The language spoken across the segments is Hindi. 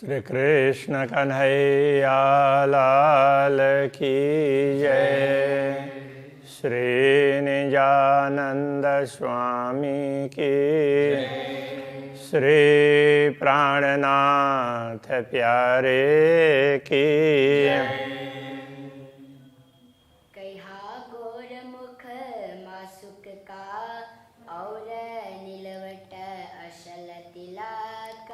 श्री कृष्ण कन्हैया लाल की जय। श्री निजानंद स्वामी की श्री प्राणनाथ प्यारे की। कहा गोर मुख मासुक का और नीलवट असल तिलक।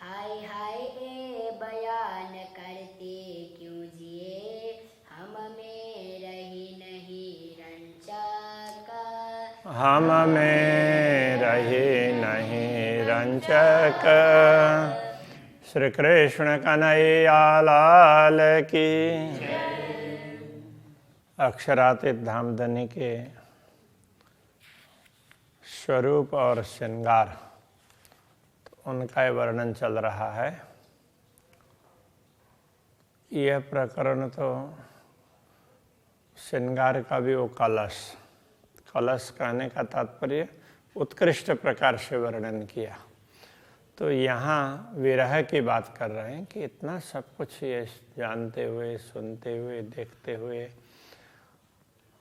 हाय हाय ए बयान करते क्यों जिए हम में रही नहीं रंचक। हम में रही नहीं रंचक। श्री कृष्ण कन्हैया लाल की। अक्षरातीत धामधनी के स्वरूप और श्रृंगार, तो उनका वर्णन चल रहा है। यह प्रकरण तो श्रृंगार का भी वो कलश कहने का तात्पर्य उत्कृष्ट प्रकार से वर्णन किया। तो यहाँ विरह की बात कर रहे हैं कि इतना सब कुछ ये जानते हुए, सुनते हुए, देखते हुए,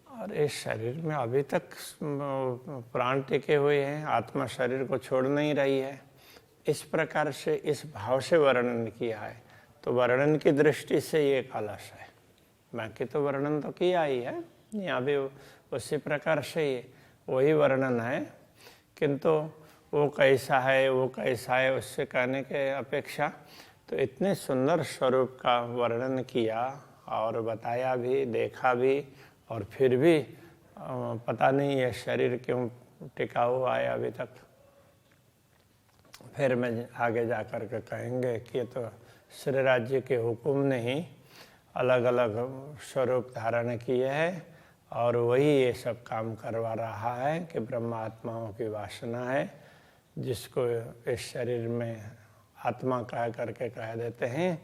और इस शरीर में अभी तक प्राण टिके हुए हैं, आत्मा शरीर को छोड़ नहीं रही है। इस प्रकार से इस भाव से वर्णन किया है। तो वर्णन की दृष्टि से ये कलश है। बाकी तो वर्णन तो किया ही है, यहाँ भी उसी प्रकार से ये वही वर्णन है, किंतु वो कैसा है, वो कैसा है, उससे कहने के अपेक्षा तो इतने सुंदर स्वरूप का वर्णन किया और बताया भी, देखा भी, और फिर भी पता नहीं ये शरीर क्यों टिका हुआ है अभी तक। फिर मैं आगे जा कर के कहेंगे कि तो श्री राज्य के हुक्म ने ही अलग अलग स्वरूप धारण किए हैं, और वही ये सब काम करवा रहा है कि ब्रह्मात्माओं की वासना है, जिसको इस शरीर में आत्मा कह करके कह देते हैं।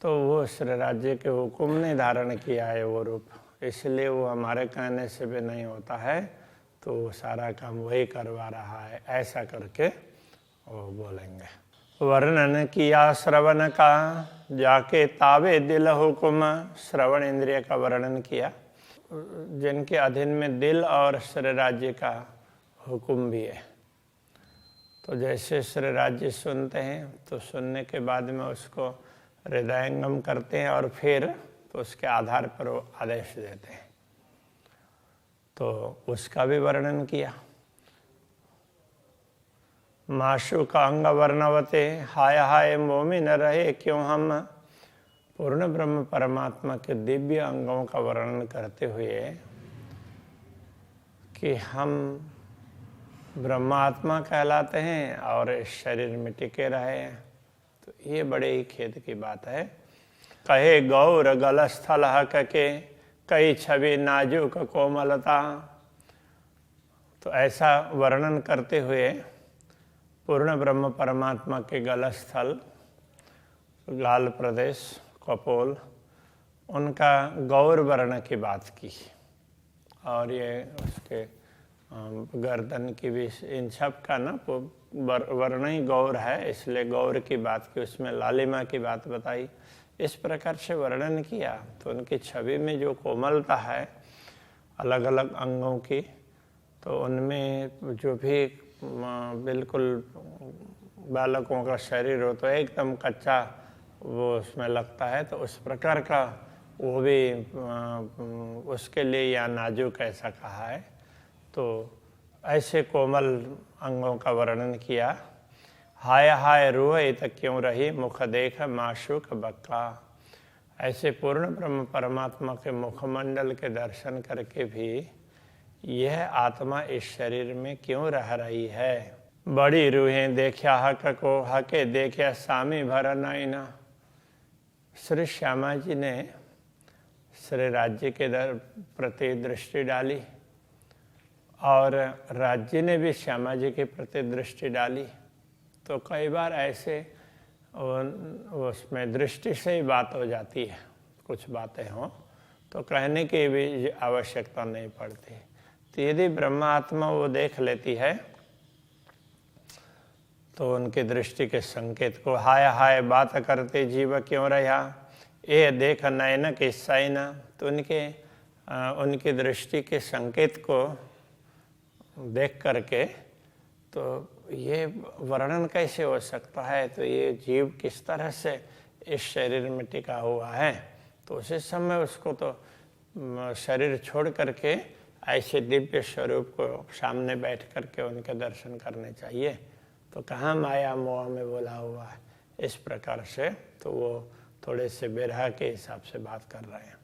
तो वो श्री राज्य के हुक्म ने धारण किया है वो रूप, इसलिए वो हमारे कहने से भी नहीं होता है, तो वो सारा काम वही करवा रहा है, ऐसा करके वो बोलेंगे। वर्णन किया श्रवण का जाके तावे दिल हुक्म। श्रवण इंद्रिय का वर्णन किया, जिनके अधीन में दिल और श्री राज्य का हुक्म भी है। तो जैसे श्री राज्य सुनते हैं तो सुनने के बाद में उसको हृदयंगम करते हैं, और फिर तो उसके आधार पर वो आदेश देते हैं। तो उसका भी वर्णन किया। माशु का अंग वर्णवते हाय हाय मोमी न रहे क्यों हम। पूर्ण ब्रह्म परमात्मा के दिव्य अंगों का वर्णन करते हुए कि हम ब्रह्मात्मा कहलाते हैं और इस शरीर में टिके रहे हैं, तो ये बड़े ही खेद की बात है। कहे गौर गलस्थल हक के कई छवि नाजुक कोमलता। तो ऐसा वर्णन करते हुए पूर्ण ब्रह्म परमात्मा के गलस्थल, गाल प्रदेश, कपोल, उनका गौर वर्ण की बात की, और ये उसके गर्दन की भी, इन सब का ना वर्ण ही गौर है, इसलिए गौर की बात की, उसमें लालिमा की बात बताई। इस प्रकार से वर्णन किया। तो उनकी छवि में जो कोमलता है अलग अलग अंगों की, तो उनमें जो भी बिल्कुल बालकों का शरीर हो तो एकदम कच्चा वो उसमें लगता है, तो उस प्रकार का वो भी उसके लिए या नाजुक ऐसा कहा है। तो ऐसे कोमल अंगों का वर्णन किया। हाय हाय रोए तक क्यों रही मुख देख माशुक बक्का। ऐसे पूर्ण ब्रह्म परमात्मा के मुखमंडल के दर्शन करके भी यह आत्मा इस शरीर में क्यों रह रही है। बड़ी रूहें देखा हक को हके देखा सामी भर नैना। श्री श्यामा जी ने श्री राज्य के प्रति दृष्टि डाली, और राज्य ने भी श्यामा जी के प्रति दृष्टि डाली। तो कई बार ऐसे उसमें दृष्टि से ही बात हो जाती है, कुछ बातें हों तो कहने की भी आवश्यकता नहीं पड़ती। तो यदि ब्रह्मात्मा वो देख लेती है तो उनकी दृष्टि के संकेत को हाय हाय बात करते जीव क्यों रहा, ये देख नयन किस्सा ही न। तो उनकी दृष्टि के संकेत को देख करके तो ये वर्णन कैसे हो सकता है, तो ये जीव किस तरह से इस शरीर में टिका हुआ है। तो उसी समय उसको तो शरीर छोड़ करके ऐसे दिव्य स्वरूप को सामने बैठ करके उनके दर्शन करने चाहिए। तो कहाँ माया मोह में बोला हुआ है इस प्रकार से। तो वो थोड़े से बेरहा के हिसाब से बात कर रहे हैं।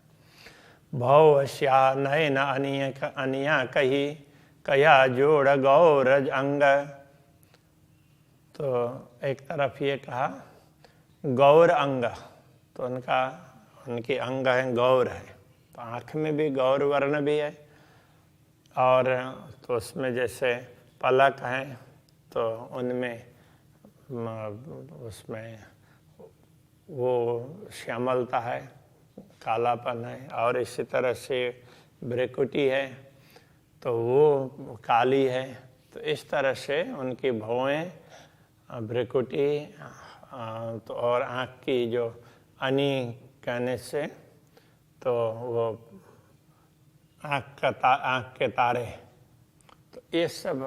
भव श्या नयन अनिया कही कया जोड़ गौरज अंग। तो एक तरफ ये कहा गौर अंग, तो उनकी अंग है गौर है, तो आँख में भी गौर वर्ण भी है। और तो उसमें जैसे पलक है तो उनमें उसमें वो श्यामलता है, कालापन है। और इसी तरह से भ्रिकुटी है तो वो काली है। तो इस तरह से उनकी भौएं, भ्रिकुटी तो और आँख की जो अनि कहने से तो वो आँख के तारे, तो ये सब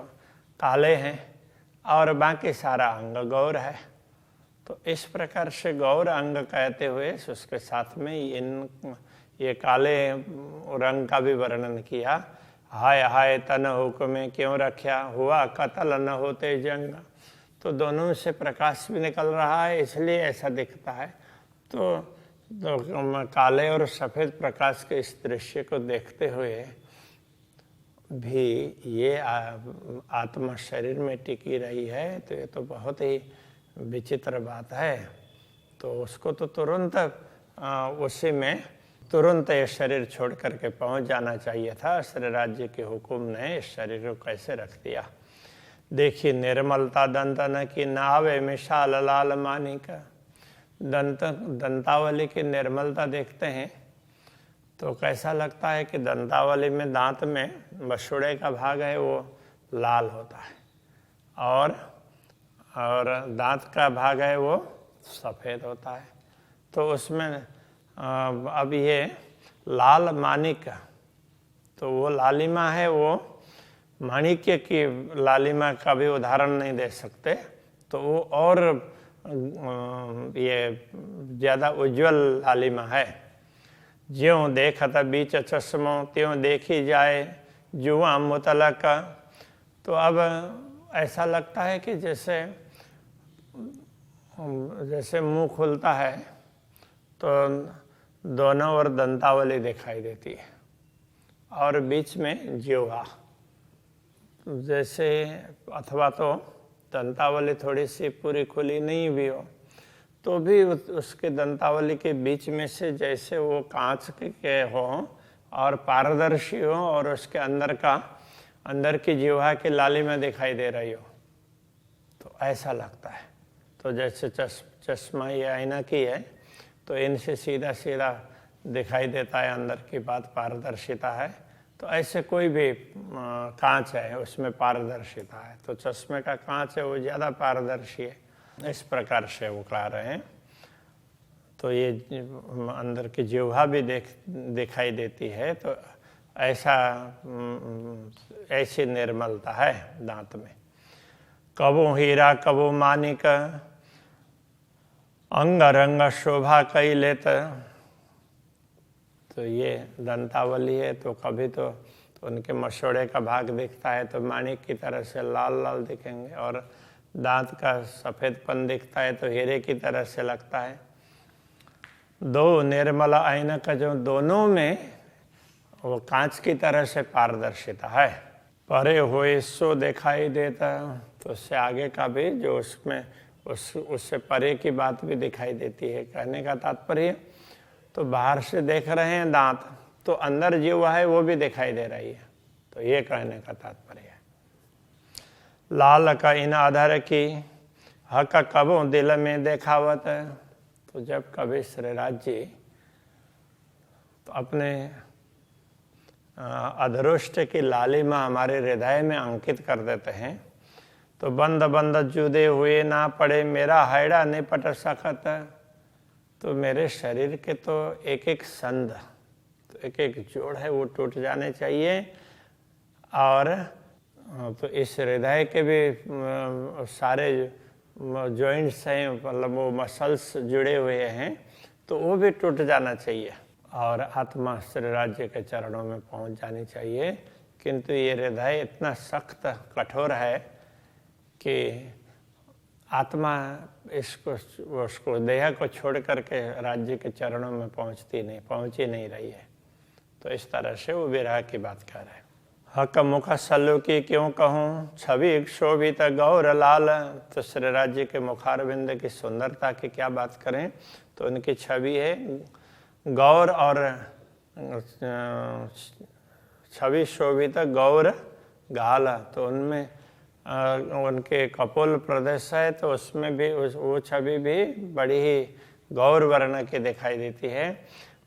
काले हैं और बाकी सारा अंग गौर है। तो इस प्रकार से गौर अंग कहते हुए उसके साथ में ये काले रंग का भी वर्णन किया। हाय हाय तन हुक्म क्यों रख्या, हुआ कतल न होते जंग। तो दोनों से प्रकाश भी निकल रहा है इसलिए ऐसा दिखता है। तो काले और सफ़ेद प्रकाश के इस दृश्य को देखते हुए भी ये आत्मा शरीर में टिकी रही है, तो ये तो बहुत ही विचित्र बात है। तो उसको तो तुरंत उसी में तुरंत ये शरीर छोड़ करके पहुंच जाना चाहिए था। श्री राज्य के हुक्म ने इस शरीर को कैसे रख दिया। देखिए निर्मलता दंतन की नावे मिशाल लाल मानिक। दंतावली की निर्मलता देखते हैं तो कैसा लगता है कि दंतावली में दांत में बछड़े का भाग है वो लाल होता है और दांत का भाग है वो सफ़ेद होता है। तो उसमें अब ये लाल माणिक, तो वो लालिमा है, वो माणिक्य की लालिमा का भी उदाहरण नहीं दे सकते। तो वो और ये ज़्यादा उज्जवल लालिमा है। ज्यों देखत बीच चश्मो त्यों देखी जाए जुआ मुतलक। तो अब ऐसा लगता है कि जैसे मुंह खुलता है तो दोनों ओर दंतावली दिखाई देती है और बीच में जिह्वा जैसे, अथवा तो दंतावली थोड़ी सी पूरी खुली नहीं भी हो तो भी उसके दंतावली के बीच में से जैसे वो कांच के हों और पारदर्शी हो और उसके अंदर की जिह्वा की लालिमा दिखाई दे रही हो, तो ऐसा लगता है। तो जैसे चश्मा ये आईना की है तो इनसे सीधा सीधा दिखाई देता है अंदर की बात, पारदर्शिता है। तो ऐसे कोई भी कांच है उसमें पारदर्शिता है, तो चश्मे का कांच है वो ज़्यादा पारदर्शी है। इस प्रकार से वो कह रहे हैं। तो ये अंदर की जिह्वा भी दिखाई देती है। तो ऐसी निर्मलता है दांत में। कबो हीरा कबो मानिक अंग रंग शोभा कई लेत। तो ये दंतावली है तो कभी तो उनके मसोड़े का भाग दिखता है तो माणिक की तरह से लाल लाल दिखेंगे, और दांत का सफ़ेदपन दिखता है तो हीरे की तरह से लगता है। दो निर्मल आईना का जो दोनों में वो कांच की तरह से पारदर्शिता है। परे होए सो दिखाई देता, तो उससे आगे का भी जो उसमें उससे परे की बात भी दिखाई देती है। कहने का तात्पर्य तो बाहर से देख रहे हैं दांत, तो अंदर जिह्वा है वो भी दिखाई दे रही है। तो ये कहने का तात्पर्य है। लाल का इन आधार की हक कबो दिल में देखावत। तो जब कभी श्रीराज जी तो अपने अधरोष्ट की लालिमा हमारे हृदय में अंकित कर देते हैं, तो बंद बंद जुदे हुए ना पड़े मेरा हैड़ा ने पट सखत। तो मेरे शरीर के तो एक एक संध, तो एक एक जोड़ है वो टूट जाने चाहिए। और तो इस हृदय के भी सारे जॉइंट्स हैं, मतलब वो मसल्स जुड़े हुए हैं, तो वो भी टूट जाना चाहिए और आत्मा श्री राज्य के चरणों में पहुंच जानी चाहिए। किंतु ये हृदय इतना सख्त कठोर है कि आत्मा उसको देह को छोड़ करके राज्य के चरणों में पहुंच ही नहीं रही है। तो इस तरह से वो विरह की बात कर रहे हैं। हक मुख सल्लु की क्यों कहूँ छवि शोभित गौर लाल। तो श्री राज्य के मुखारविंद की सुंदरता की क्या बात करें, तो उनकी छवि है गौर और छवि शोभित गौर गाल। तो उनमें उनके कपोल प्रदेश है, तो उसमें भी वो छवि भी बड़ी ही गौर वर्ण की दिखाई देती है।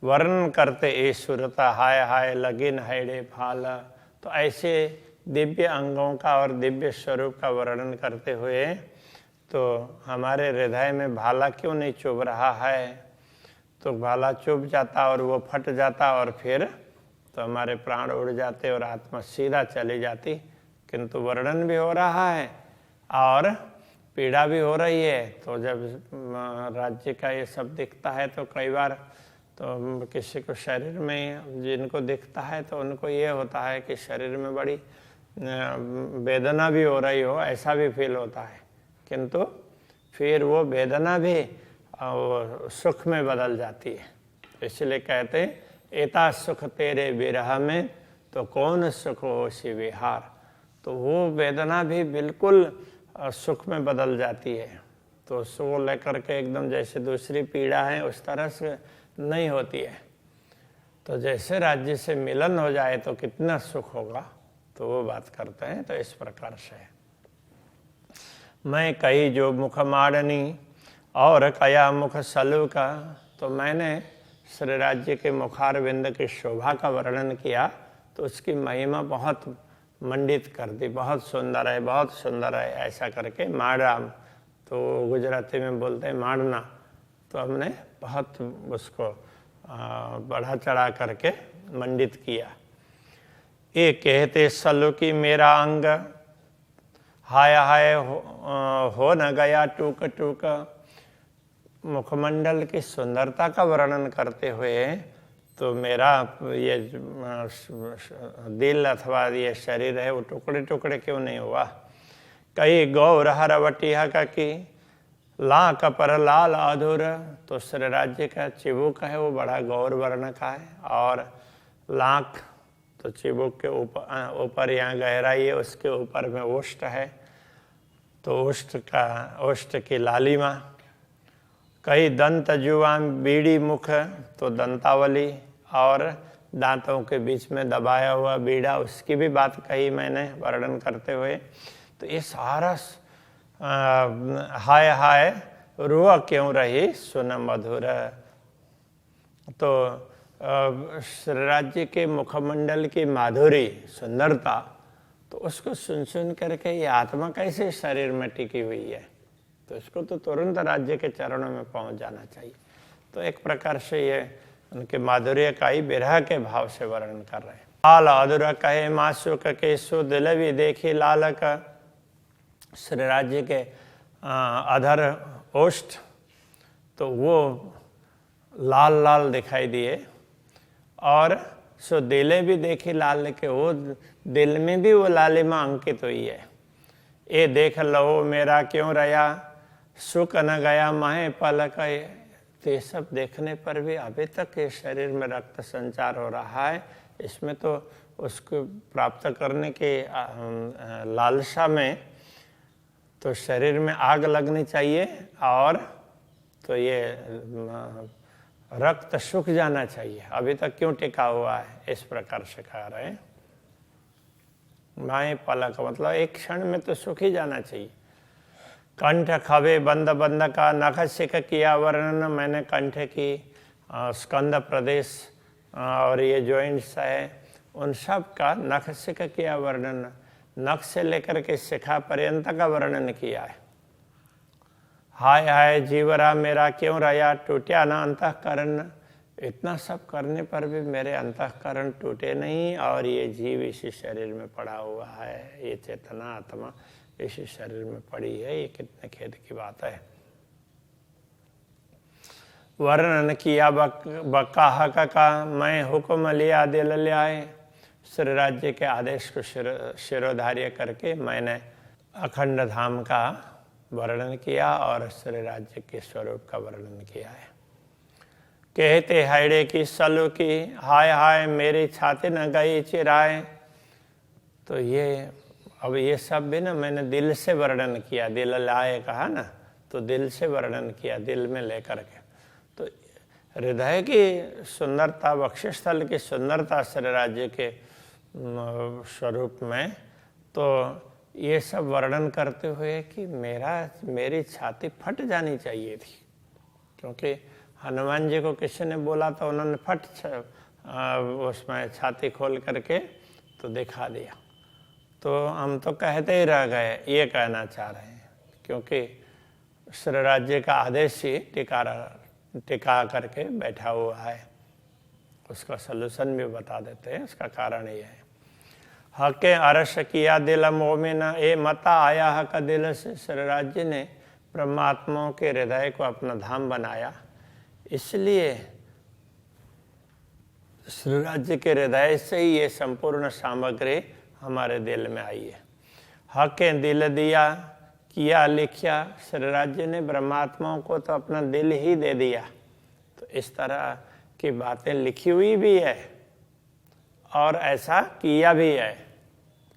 वर्णन करते ईश्वरता हाय हाय लगिन हैड़े फाल। तो ऐसे दिव्य अंगों का और दिव्य स्वरूप का वर्णन करते हुए तो हमारे हृदय में भाला क्यों नहीं चुभ रहा है। तो भाला चुभ जाता और वो फट जाता और फिर तो हमारे प्राण उड़ जाते और आत्मा सीधा चली जाती। किंतु वर्णन भी हो रहा है और पीड़ा भी हो रही है। तो जब राज्य का ये सब दिखता है तो कई बार तो किसी को शरीर में जिनको दिखता है तो उनको ये होता है कि शरीर में बड़ी वेदना भी हो रही हो, ऐसा भी फील होता है। किंतु फिर वो वेदना भी सुख में बदल जाती है। इसलिए कहते हैं एता सुख तेरे विरह में तो कौन सुख हो सी विहार। तो वो वेदना भी बिल्कुल सुख में बदल जाती है। तो उसको लेकर के एकदम जैसे दूसरी पीड़ा है उस तरह से नहीं होती है। तो जैसे राज्य से मिलन हो जाए तो कितना सुख होगा, तो वो बात करते हैं। तो इस प्रकार से मैं कही जो मुख माड़नी और कया मुख सलु का। तो मैंने श्री राज्य के मुखारविंद की शोभा का वर्णन किया, तो उसकी महिमा बहुत मंडित कर दी, बहुत सुंदर है, बहुत सुंदर है, ऐसा करके माड़ा, तो गुजराती में बोलते हैं माड़ना। तो हमने बहुत उसको बढ़ा चढ़ा करके मंडित किया। ये कहते सल्लु की मेरा अंग हाय हाय हो न गया टूक टूक। मुखमंडल की सुंदरता का वर्णन करते हुए तो मेरा ये दिल अथवा ये शरीर है वो टुकड़े टुकड़े क्यों नहीं हुआ। कई गौर हरवटिया का की ला कपर लाल अधूर। तो श्री राज्य का चिबुक है वो बड़ा गौर वर्ण का है, और लाख तो चिबुक के ऊपर यहाँ गहराई है, उसके ऊपर में ओष्ठ है, तो ओष्ठ की लालिमा। कई दंत जुआ बीड़ी मुख, तो दंतावली और दांतों के बीच में दबाया हुआ बीड़ा, उसकी भी बात कही मैंने वर्णन करते हुए। तो ये सारा हाय हाय रुआ क्यों रही सुन मधुर। तो श्री राज्य के मुखमंडल की माधुरी सुंदरता, तो उसको सुन सुन करके ये आत्मा कैसे शरीर में टिकी हुई है। तो इसको तो तुरंत राज्य के चरणों में पहुंच जाना चाहिए। तो एक प्रकार से ये उनके माधुर्य का ही विरह के भाव से वर्णन कर रहे हैं। लाल अधुर कहे मासुक के सो दिल भी देखी लाल का। श्री राज्य के अधर ओष्ठ तो वो लाल लाल दिखाई दिए, और सो दिले भी देखी लाल के, वो दिल में भी वो लालिमा अंकित हुई है। ये देख लो मेरा क्यों रया सुख न गया माहे पलक। तो ये सब देखने पर भी अभी तक ये शरीर में रक्त संचार हो रहा है। इसमें तो उसको प्राप्त करने के लालसा में तो शरीर में आग लगनी चाहिए, और तो ये रक्त सूख जाना चाहिए। अभी तक क्यों टिका हुआ है, इस प्रकार से कह रहे हैं। माए पलक मतलब एक क्षण में तो सूख ही जाना चाहिए। कंठ खबे बंद बंद का नख सिक किया वर्णन। मैंने कंठ की स्कंद प्रदेश और ये जॉइंट्स है उन सब का नख सिक किया वर्णन। नख से लेकर के शिखा पर्यंत का वर्णन किया है। हाय हाय जीवरा मेरा क्यों रहा, टूटा ना अंतःकरण। इतना सब करने पर भी मेरे अंतःकरण टूटे नहीं, और ये जीव इसी शरीर में पड़ा हुआ है, ये चेतना आत्मा इसी शरीर में पड़ी है। ये कितने खेद की बात है। वर्णन किया बकाह का मैं हुक्म लिया दिल लियाए। श्री राज्य के आदेश को शिरोधार्य करके मैंने अखंड धाम का वर्णन किया और श्री राज्य के स्वरूप का वर्णन किया है। कहते हायड़े की सलू की, हाय हाय मेरी छाती न गई चिराए। तो ये अब ये सब भी ना मैंने दिल से वर्णन किया, दिल लाए कहा ना, तो दिल से वर्णन किया, दिल में लेकर के। तो हृदय की सुंदरता, वक्षस्थल की सुंदरता श्री राज्य के स्वरूप में, तो ये सब वर्णन करते हुए कि मेरी छाती फट जानी चाहिए थी, क्योंकि हनुमान जी को किसी ने बोला तो उन्होंने फट उसमें छाती खोल करके तो दिखा दिया। तो हम तो कहते ही रह गए, ये कहना चाह रहे हैं, क्योंकि श्री राज्य का आदेश ही टिका करके बैठा हुआ है। उसका सलूशन भी बता देते हैं, उसका कारण ये है। हके अरस किया दिल मोमिन, ए मता आया हक दिल से। श्री राज्य ने परमात्माओं के हृदय को अपना धाम बनाया, इसलिए श्री राज्य के हृदय से ही ये संपूर्ण सामग्री हमारे दिल में आई है। हके दिल दिया किया लिखिया। श्री राज्य ने ब्रह्मात्माओं को तो अपना दिल ही दे दिया, तो इस तरह की बातें लिखी हुई भी है और ऐसा किया भी है।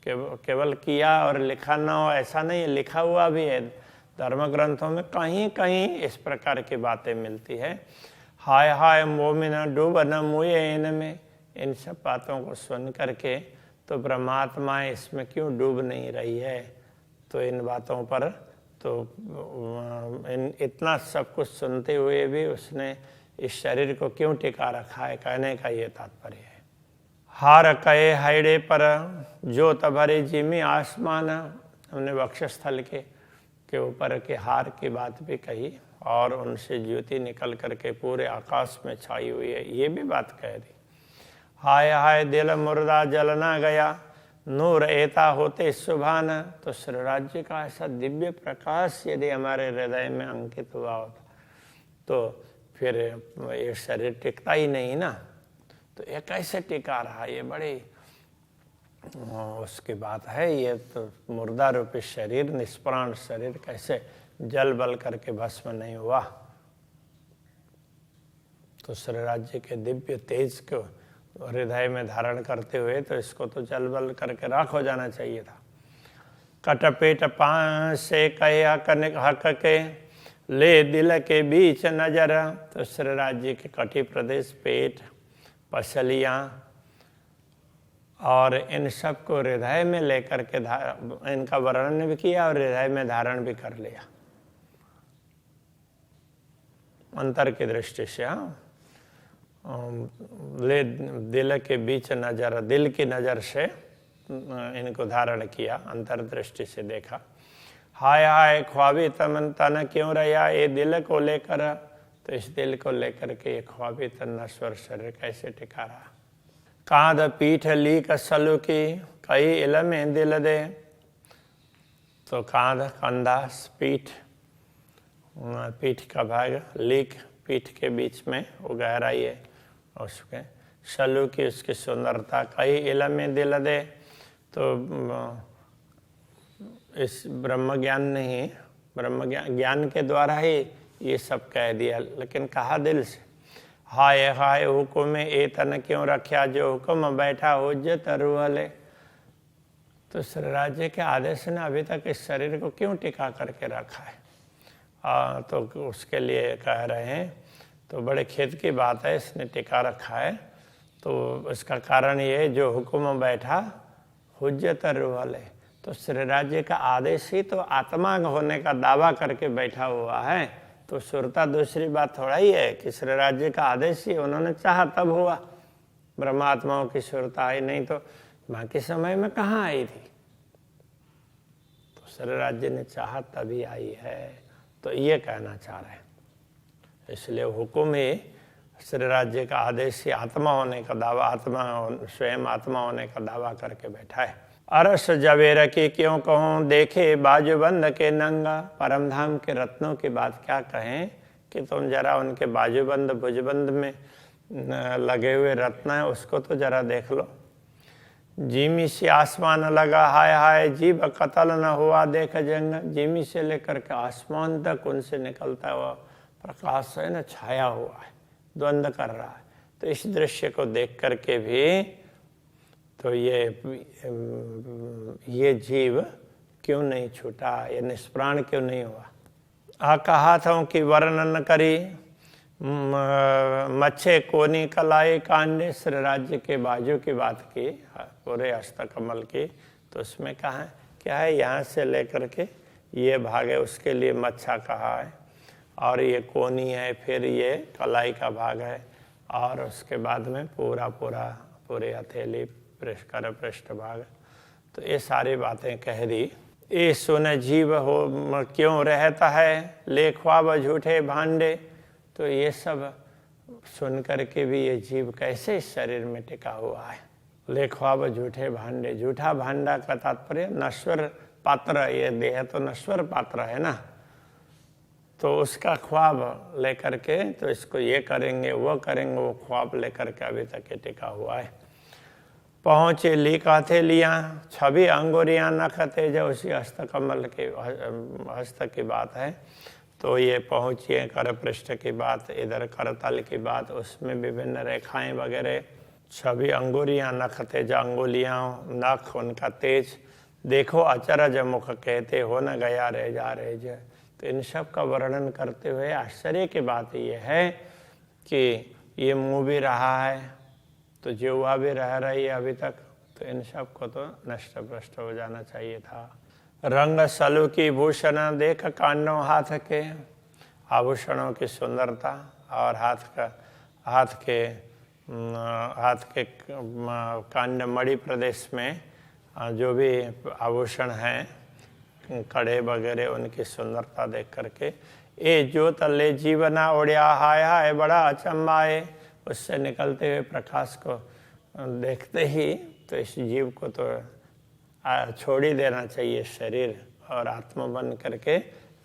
केवल किया और लिखा ना हो ऐसा नहीं, लिखा हुआ भी है। धर्म ग्रंथों में कहीं कहीं इस प्रकार की बातें मिलती है। हाय हाय मोमिन डूब न मुए इनमें। इन सब बातों को सुन करके तो परमात्मा इसमें क्यों डूब नहीं रही है, तो इन बातों पर तो इतना सब कुछ सुनते हुए भी उसने इस शरीर को क्यों टिका रखा है, कहने का ये तात्पर्य है। हार कहे हाइडे पर जो तभरे जिमी आसमान। हमने वक्षस्थल के ऊपर के हार की बात भी कही और उनसे ज्योति निकल करके पूरे आकाश में छाई हुई है, ये भी बात कह दी। हाय हाय दिल मुर्दा जलना गया, नूर एता होते सुभान। तो श्री राज्य का ऐसा दिव्य प्रकाश यदि हमारे हृदय में अंकित हुआ होता तो फिर ये शरीर टिकता ही नहीं ना। तो ये कैसे टिका रहा, ये बड़ी उसकी बात है। ये तो मुर्दा रूपी शरीर, निष्प्राण शरीर कैसे जल बल करके भस्म नहीं हुआ। तो श्री राज्य के दिव्य तेज को हृदय में धारण करते हुए तो इसको तो जल बल करके राख हो जाना चाहिए था। कटपेट पांच से कहे हक के ले दिल के बीच नजर। तो श्री राज्य के कटी प्रदेश, पेट, पसलियाँ और इन सब को हृदय में लेकर के इनका वर्णन भी किया और हृदय में धारण भी कर लिया अंतर की दृष्टि से। ले दिल के बीच नजर, दिल की नज़र से इनको धारण किया, अंतर्दृष्टि से देखा। हाय हाय ख्वाबी तन क्यों रहा, ये दिल को लेकर। तो इस दिल को लेकर के ये ख्वाबी तन नश्वर शरीर कैसे टिका रहा। कांध पीठ लीक सलू की, कई इलम दिल दे। तो कांध, कंधा, पीठ का भाग, लीक पीठ के बीच में वो गहराई है उसके, सलू की उसकी सुंदरता, कई इलम दिल दे। तो इस ब्रह्म ज्ञान नहीं, ब्रह्म ज्ञान के द्वारा ही ये सब कह दिया, लेकिन कहा दिल से। हाय हाय हुक्म ए तन क्यों रखा, जो हुक्म बैठा हुज्जत रूहले। तो श्री राज्य के आदेश ने अभी तक इस शरीर को क्यों टिका करके रखा है। तो उसके लिए कह रहे हैं, तो बड़े खेद की बात है, इसने टिका रखा है। तो इसका कारण ये, जो हुक्म बैठा हुज्जत रूहले। तो श्री राज्य का आदेश ही तो आत्मा होने का दावा करके बैठा हुआ है। तो सुरता दूसरी बात थोड़ा ही है कि श्री राज्य का आदेश ही उन्होंने चाहा तब हुआ। ब्रह्मात्माओं की सुरता आई, नहीं तो बाकी समय में कहाँ आई थी। श्री राज्य ने चाहा तभी आई है, तो ये कहना चाह रहे हैं। इसलिए हुक्म ही श्री राज्य का आदेश ही आत्मा होने का दावा, आत्मा स्वयं आत्मा होने का दावा करके बैठा है। अरस जवेर की क्यों कहूँ, देखे बाजूबंद के नंगा। परमधाम के रत्नों की बात क्या कहें कि तुम जरा उनके बाजूबंद भुजबंद में लगे हुए रत्न है उसको तो जरा देख लो। जीमी से आसमान लगा हाय हाय, जीव कतल न हुआ देख जंग। जीमी से लेकर के आसमान तक उनसे निकलता हुआ प्रकाश है ना, छाया हुआ है, द्वंद्व कर रहा है। तो इस दृश्य को देख करके भी तो ये जीव क्यों नहीं छूटा, ये निष्प्राण क्यों नहीं हुआ। कहा था कि वर्णन करी मच्छे कोनी कलाई कांडे। श्री राज्य के बाजू की बात की, पूरे हस्तकमल की, तो उसमें कहा है क्या है, यहाँ से लेकर के ये भाग है उसके लिए मच्छा कहा है, और ये कोनी है, फिर ये कलाई का भाग है, और उसके बाद में पूरी हथेली पृष्ठ भाग। तो ये सारी बातें कह दी। ये सुन जीव हो क्यों रहता है, ले ख्वाब झूठे भांडे। तो ये सब सुन करके भी ये जीव कैसे इस शरीर में टिका हुआ है। ले ख्वाब झूठे भांडे, झूठा भांडा का तात्पर्य नश्वर पात्र, ये देह तो नश्वर पात्र है ना, तो उसका ख्वाब लेकर के तो इसको ये करेंगे वो करेंगे, वो ख्वाब लेकर के अभी तक ये टिका हुआ है। पहुँचे लिखा थे लिया छवि अंगुरियाँ नखते, जो उसी हस्तकमल के हस्त की बात है। तो ये पहुँचिए कर पृष्ठ की बात, इधर करतल की बात, उसमें विभिन्न रेखाएं वगैरह। छवि अंगुरियाँ नखते, जो अंगुलियाँ नख उनका तेज, देखो अचरज मुख कहते हो न गया रह जा रहे जय। तो इन सब का वर्णन करते हुए आश्चर्य की बात ये है कि ये मुँह भी रहा है, तो जिह्वा भी रह रही है अभी तक, तो इन सब को तो नष्ट भ्रष्ट हो जाना चाहिए था। रंग सलु की भूषण देख कांडों हाथ के, आभूषणों की सुंदरता और हाथ के कांड मणि प्रदेश में जो भी आभूषण हैं, कड़े वगैरह, उनकी सुंदरता देख करके ए जो तले जीवना उड़िया हाय हाय बड़ा अचंबा है। उससे निकलते हुए प्रकाश को देखते ही तो इस जीव को तो छोड़ ही देना चाहिए शरीर, और आत्मा बन करके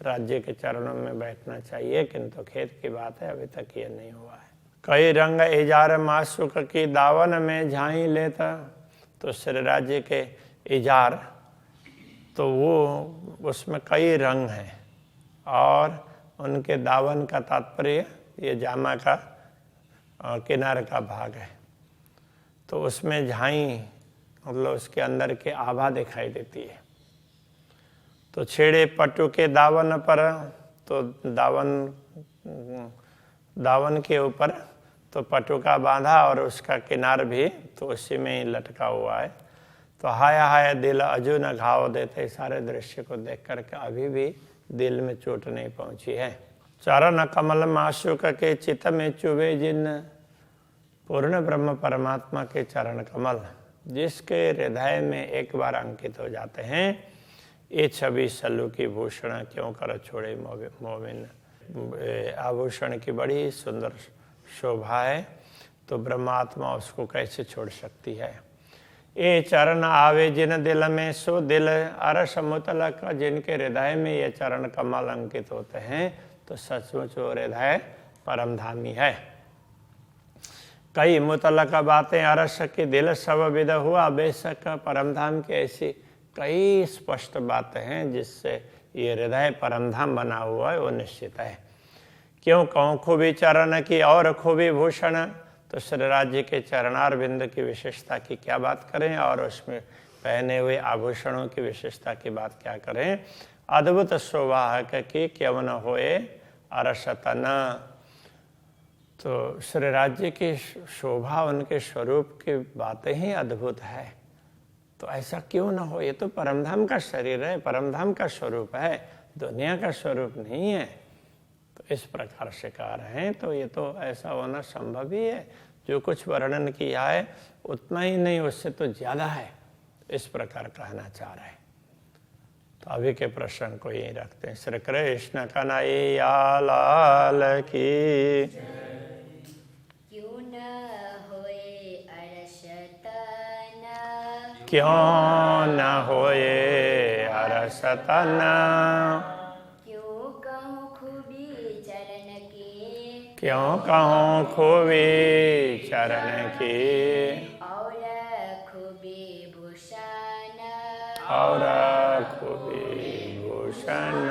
राज्य के चरणों में बैठना चाहिए। किंतु खेत की बात है, अभी तक ये नहीं हुआ है। कई रंग इजार मासुक की दावन में झाई लेता। तो श्री राज्य के इजार तो वो उसमें कई रंग हैं, और उनके दावन का तात्पर्य ये जामा का किनारे का भाग है। तो उसमें झाई मतलब उसके अंदर के आभा दिखाई देती है। तो छेड़े पटु के दावन पर, तो दावन के ऊपर तो पटु का बांधा और उसका किनार भी तो उसी में ही लटका हुआ है। तो हाय हाय दिल अजू न घाव देते। सारे दृश्य को देख करके अभी भी दिल में चोट नहीं पहुंची है। चरण कमल माशुक के चित्त में चुभे जिन। पूर्ण ब्रह्म परमात्मा के चरण कमल जिसके हृदय में एक बार अंकित हो जाते हैं, ये छवि सल्लू की भूषण क्यों कर छोड़े मोमिन। आभूषण की बड़ी सुंदर शोभा है, तो ब्रह्मात्मा उसको कैसे छोड़ सकती है। ये चरण आवे जिन दिल में, सो दिल अरस मुतलक। जिनके हृदय में ये चरण कमल अंकित होते हैं, तो सचमुच वो हृदय परमधामी है। कई मुतलक बातें अरस की दिल सब विद हुआ। बेशक परमधाम की ऐसी कई स्पष्ट बातें हैं जिससे ये हृदय परमधाम बना हुआ है, वो निश्चित है। क्यों कहूँ खूबी चरण की और खूबी भूषण। तो श्री राज्य के चरणार बिंद की विशेषता की क्या बात करें, और उसमें पहने हुए आभूषणों की विशेषता की बात क्या करें। अद्भुत शोभा की क्यों न होए अरसतन। तो श्री राज्य की शोभा, उनके स्वरूप की बातें ही अद्भुत है। तो ऐसा क्यों ना हो, ये तो परमधाम का शरीर है, परमधाम का स्वरूप है, दुनिया का स्वरूप नहीं है। तो इस प्रकार से कह रहे हैं, तो ये तो ऐसा होना संभव ही है। जो कुछ वर्णन किया है उतना ही नहीं, उससे तो ज़्यादा है, इस प्रकार कहना चाह रहे हैं। तो अभी के प्रसंग को यही रखते हैं। श्री कृष्ण कन्हैया लाल की। क्यों न होए अरस तन, क्यों न होए अरस तन, क्यों कहूँ खूबी चरण की, क्यों कहूँ खूबी चरण की, और खूबी भूषण, और खूबी भूषण,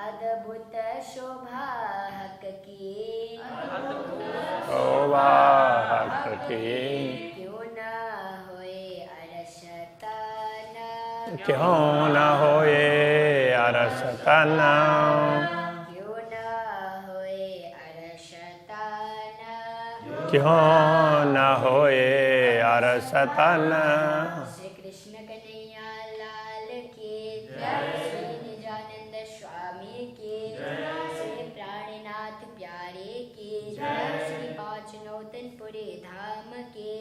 अद्भुत शोभा हक की, शोभा हक की। क्यों न होए अरस तन, क्यों न होए अरस तन, क्यों न होए अरस तन, क्यों न होए अरस तन। श्री कृष्ण कन्हैया लाल की जय, श्री निजानंद स्वामी की जय, श्री प्राणनाथ प्यारे की जय, श्री पांचनौतनपुरी धाम की